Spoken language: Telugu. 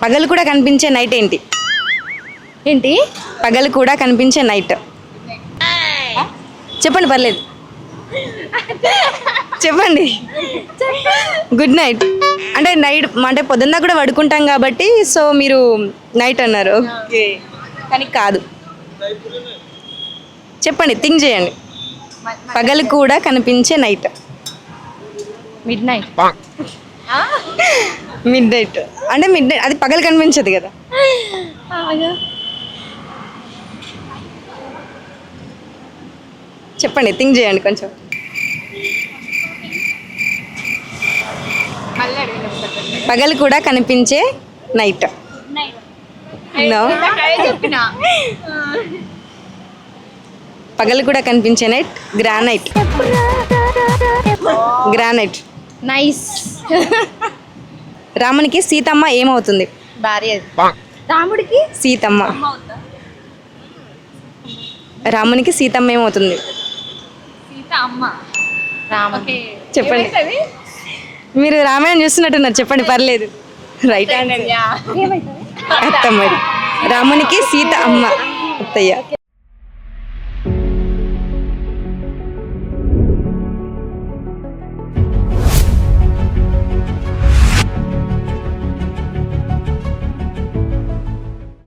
పగలు కూడా కనిపించే నైట్ ఏంటి? ఏంటి? పగలు కూడా కనిపించే నైట్ చెప్పండి, పర్లేదు చెప్పండి. గుడ్ నైట్ అంటే నైట్ అంటే పొద్దున్న కూడా పడుకుంటాం కాబట్టి సో మీరు నైట్ అన్నారు. ఓకే, కానీ కాదు. చెప్పండి, థింక్ చేయండి. పగలు కూడా కనిపించే night. Mid night. Mid night అంటే మిడ్ నైట్ అది పగలు కనిపించదు కదా. చెప్పండి, థింక్ చేయండి కొంచెం. పగలు కూడా కనిపించే నైట్. నో, పగలు కూడా కనిపించే నైట్ గ్రానైట్. గ్రానైట్. నైస్. రామునికి సీతమ్మ ఏమవుతుంది? భార్య. రాముడికి సీతమ్మ. రామునికి సీతమ్మ ఏమవుతుంది? చెప్పండి, మీరు రామాయణం చూస్తున్నట్టున్నారు, చెప్పండి, పర్లేదు. Right answer. అత్తమ్మ. రామునికి సీత అమ్మ అత్తయ్య.